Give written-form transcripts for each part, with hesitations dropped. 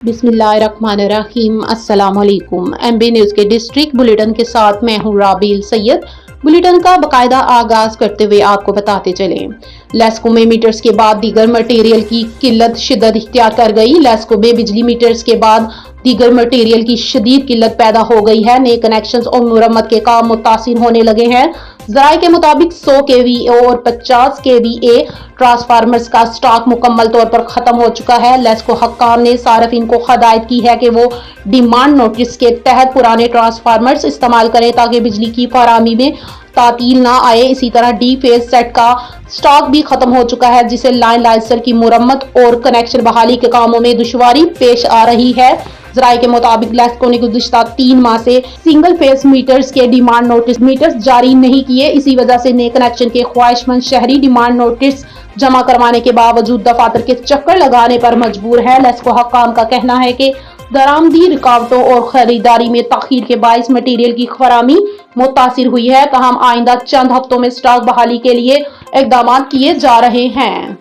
बिस्मिल्लाहिर्रहमानिर्रहीम। अस्सलाम वालेकुम। एमबी न्यूज़ के डिस्ट्रिक्ट बुलेटिन के साथ मैं हूँ राबील सैयद। बुलेटिन का बाकायदा आगाज करते हुए आपको बताते चले, लेस्को में मीटर्स के बाद दीगर मटेरियल की किल्लत शिद्दत इख्तियार कर गई। लेस्को में बिजली मीटर्स के बाद दीगर मटेरियल की शदीद किल्लत पैदा हो गई है। नए कनेक्शंस और मुरम्मत के काम मुतासिर होने लगे हैं। ज़राए के मुताबिक 100 kVA और 50 kVA ट्रांसफार्मर्स का स्टॉक मुकम्मल तौर पर खत्म हो चुका है। लेस्को हक्काम ने सार्फिन को हदायत की है कि वो डिमांड नोटिस के तहत पुराने ट्रांसफार्मर्स इस्तेमाल करें ताकि बिजली की फराहमी में तातील ना आए। इसी तरह डी फेज सेट का स्टॉक भी खत्म हो चुका है, जिसे लाइन लाइसर की मुरम्मत और कनेक्शन बहाली के कामों में दुश्वारी पेश आ रही है। ज़राए के मुताबिक लेस्को ने गुज़िश्ता 3 माह से सिंगल फेस मीटर्स के डिमांड नोटिस मीटर्स जारी नहीं किए। इसी वजह से नए कनेक्शन के ख्वाहिशमंद शहरी डिमांड नोटिस जमा करवाने के बावजूद दफातर के चक्कर लगाने पर मजबूर है। लेस्को हक्काम का कहना है कि दरामदी रुकावटों और खरीदारी में ताखीर के बाइस मटीरियल की फराहमी मुतासिर हुई है। तहम आइंदा चंद हफ्तों में स्टॉक बहाली के लिए इकदाम किए जा रहे हैं।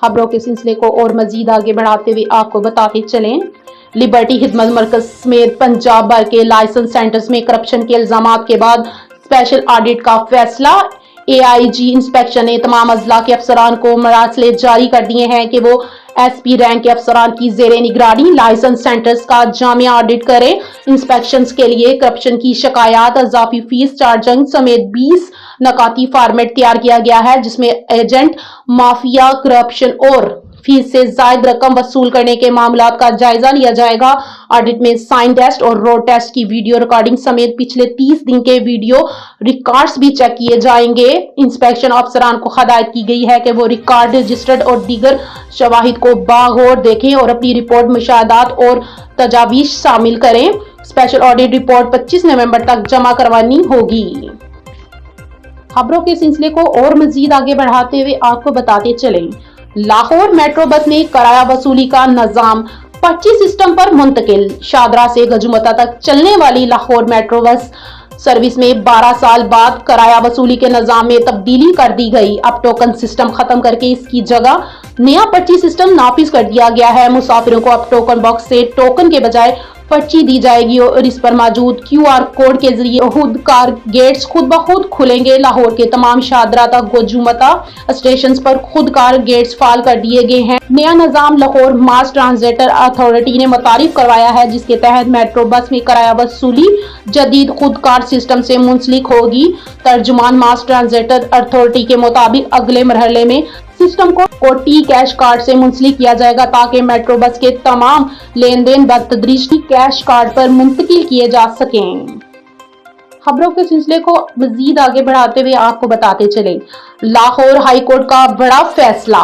खबरों के सिलसिले को और मजीद आगे बढ़ाते हुए आपको बताते चलें, लिबर्टी खिदमत मरकज समेत पंजाब भर के लाइसेंस सेंटर्स में करप्शन के इल्जामात के बाद स्पेशल ऑडिट का फैसला। AIG इंस्पेक्शन ने तमाम अजला के अफसरान को मरासले जारी कर दिए हैं कि वो SP रैंक के अफसरान की जेरे निगरानी लाइसेंस सेंटर्स का जामिया ऑडिट करें। इंस्पेक्शंस के लिए करप्शन की शिकायत, इजाफी फीस चार्जिंग समेत 20 नकाती फॉर्मेट तैयार किया गया है, जिसमें एजेंट माफिया, करप्शन और फीस से जायद रकम वसूल करने के मामलात का जायजा लिया जाएगा। ऑडिट में साइन टेस्ट और रोड टेस्ट की वीडियो रिकॉर्डिंग समेत पिछले 30 दिन के वीडियो रिकॉर्ड्स भी चेक किए जाएंगे। इंस्पेक्शन अफसरान को हदायत की गई है कि वो रिकॉर्ड, रजिस्टर्ड और दीगर शवाहिद को बागौर देखें और अपनी रिपोर्ट, मुशाहदात और तजावीज शामिल करें। स्पेशल ऑडिट रिपोर्ट 25 नवंबर तक जमा करवानी होगी। खबरों के सिलसिले को और मजीद आगे बढ़ाते हुए आपको बताते चलें, लाहौर मेट्रो बस में किराया वसूली का निजाम पर्ची सिस्टम पर मुंतकिल। शादरा से गजुमता तक चलने वाली लाहौर मेट्रो बस सर्विस में 12 साल बाद किराया वसूली के निजाम में तब्दीली कर दी गई। अब टोकन सिस्टम खत्म करके इसकी जगह नया पर्ची सिस्टम नाफिज कर दिया गया है। मुसाफिरों को अब टोकन बॉक्स से टोकन के बजाय पर्ची दी जाएगी और इस पर मौजूद QR कोड के जरिए खुद कार गेट्स खुद ब खुद खुलेंगे। लाहौर के तमाम शादरा तक गोजुमता स्टेशन पर खुद कार गेट्स फाल कर दिए गए हैं। नया निजाम लाहौर मास ट्रांजिट अथॉरिटी ने मुतारिफ करवाया है, जिसके तहत मेट्रो बस में किराया वसूली जदीद खुद कार सिस्टम से मुंसलिक होगी। तर्जुमान मास ट्रांजिट अथॉरिटी के मुताबिक अगले मरहले में सिस्टम को टी कैश कार्ड से मुंसलिक किया जाएगा ताकि मेट्रो बस के तमाम लेन देन बतदरीज कैश कार्ड पर मुंतकिल किए जा सकें। खबरों के सिलसिले को मजीद आगे बढ़ाते हुए आपको बताते चले, लाहौर हाई कोर्ट का बड़ा फैसला।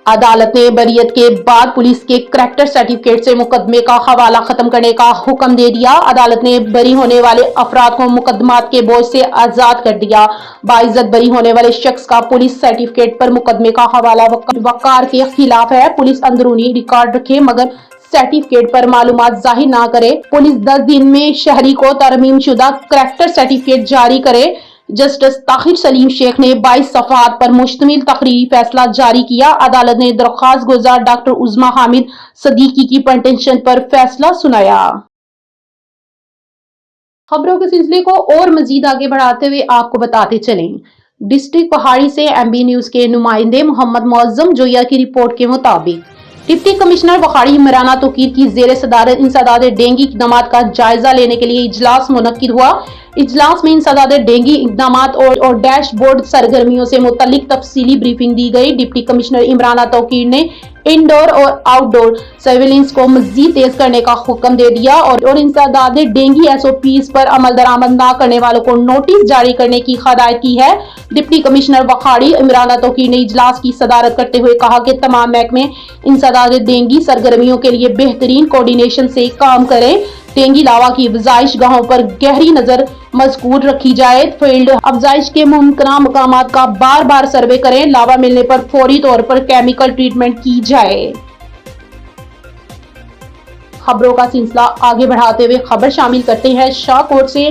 अदालत ने बरियत के बाद पुलिस के करैक्टर सर्टिफिकेट से मुकदमे का हवाला खत्म करने का हुक्म दे दिया। अदालत ने बरी होने वाले अफराद को मुकदमात के बोझ से आजाद कर दिया। बाइज्जत बरी होने वाले शख्स का पुलिस सर्टिफिकेट पर मुकदमे का हवाला वकार के खिलाफ है। पुलिस अंदरूनी रिकॉर्ड रखे मगर सर्टिफिकेट पर मालूमात जाहिर ना करे। पुलिस 10 दिन में शहरी को तरमीम शुदा करैक्टर सर्टिफिकेट जारी करे। जस्टिस ताहिर सलीम शेख ने 22 सफ़हात पर मुश्तमिल तकरीरी फैसला जारी किया। अदालत ने दरख्वास्त गुजार डॉक्टर उज़्मा हामिद सदीकी की पिटीशन पर फैसला सुनाया। खबरों के सिलसिले को और मजीद आगे बढ़ाते हुए आपको बताते चलें, डिस्ट्रिक्ट पहाड़ी से MB न्यूज़ के नुमाइंदे मोहम्मद मौज़म जोया की रिपोर्ट के मुताबिक डिप्टी कमिश्नर वखाड़ी इमराना तोकीर की जेर सदारत इंसदाद डेंगी इक़दामात का जायजा लेने के लिए इजलास मुनक्किद हुआ। इजलास में इंसदाद डेंगी इक़दामात और डैशबोर्ड सरगर्मियों से मुतल्लिक तफसीली ब्रीफिंग दी गई। डिप्टी कमिश्नर इमराना तोकीर ने इंडोर और आउटडोर सर्विलेंस को मजीद तेज करने का हुक्म दे दिया और इंसदाद डेंगी SOPs पर अमल दरामद न करने वालों को नोटिस जारी करने की हदायत की है। डिप्टी कमिश्नर वखाड़ी इमराना तोकीर ने इजलास की सदारत करते हुए कहा कि तमाम महकमे इंसदाद डेंगी सरगर्मियों के लिए बेहतरीन कोऑर्डिनेशन से काम करें। डेंगी लावा की अफजाइश गाहों पर गहरी नजर मजबूत रखी जाए। फील्ड अफजाइश के मुमकिन मकामात का बार बार सर्वे करें। लावा मिलने पर फौरी तौर पर केमिकल ट्रीटमेंट की जाए। खबरों का सिलसिला आगे बढ़ाते हुए खबर शामिल करते हैं शाहकोट से।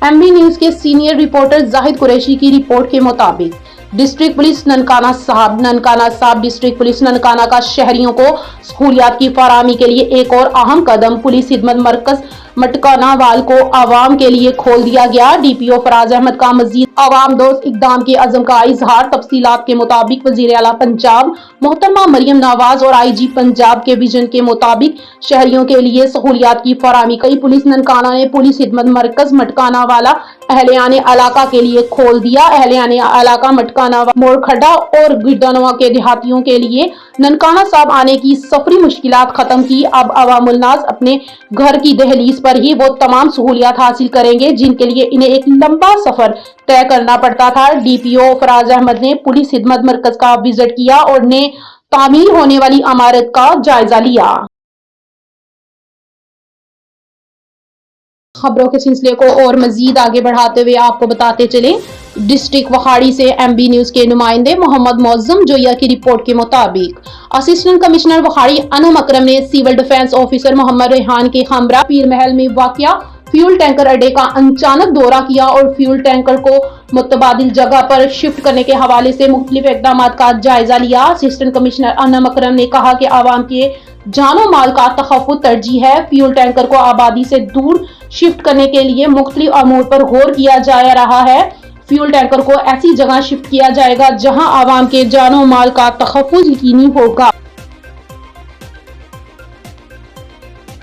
MB न्यूज़ के सीनियर रिपोर्टर जाहिद कुरैशी की रिपोर्ट के मुताबिक डिस्ट्रिक्ट पुलिस ननकाना साहब डिस्ट्रिक्ट पुलिस ननकाना का शहरियों को सहूलियात की फराहमी के लिए एक और अहम कदम पुलिस खिदमत मरकज मटकानावाल को आवाम के लिए खोल दिया गया। डीपीओ फराज अहमद का मजीद आवाम दोस्त इकदाम के अज़म का इजहार। तफसीलात के मुताबिक वज़ीर आला पंजाब मोहतरमा मरियम नवाज और IG पंजाब के विजन के मुताबिक शहरियों के लिए सहूलियात की फराहमी कई पुलिस ननकाना ने पुलिस खिदमत मरकज मटकाना वाला अहलियाने इलाका के लिए खोल दिया। अहलियाने इलाका मटकाना मोरखड्डा और गिरदानवा के देहातियों के लिए ननकाना साहब आने की सफरी मुश्किलात खत्म की। अब अवामुल नास अपने घर की दहलीज पर ही वो तमाम सहूलियात हासिल करेंगे जिनके लिए इन्हें एक लंबा सफर तय करना पड़ता था। डीपीओ फराज अहमद ने पुलिस खिदमत मरकज का विजिट किया और ने तामीर होने वाली इमारत का जायजा लिया। खबरों के सिलसिले को और मजीद आगे बढ़ाते हुए आपको बताते चले, डिस्ट्रिक्ट वहाड़ी से MB न्यूज के नुमाइंदे मोहम्मद मौजम जोया की रिपोर्ट के मुताबिक असिस्टेंट कमिश्नर वहाड़ी अनम अकरम ने civil defence officer Mohammad Rehan के हमरा पीर महल में वाक़िया फ्यूल टैंकर अड्डे का अचानक दौरा किया और फ्यूल टैंकर को मुतबादिल जगह पर शिफ्ट करने के हवाले से मुख्तलिफ इक़दाम का जायजा लिया। असिस्टेंट कमिश्नर अनम अकरम ने कहा कि आवाम के जानो माल का तहफ़्फ़ुज़ तरजीह है। फ्यूल टैंकर को आबादी से दूर शिफ्ट करने के लिए मुख्तलिफ अमूर पर गौर किया जा रहा है। फ्यूल टैंकर को ऐसी जगह शिफ्ट किया जाएगा जहां आवाम के जानो माल का तहफ़्फ़ुज़ यकीनी होगा।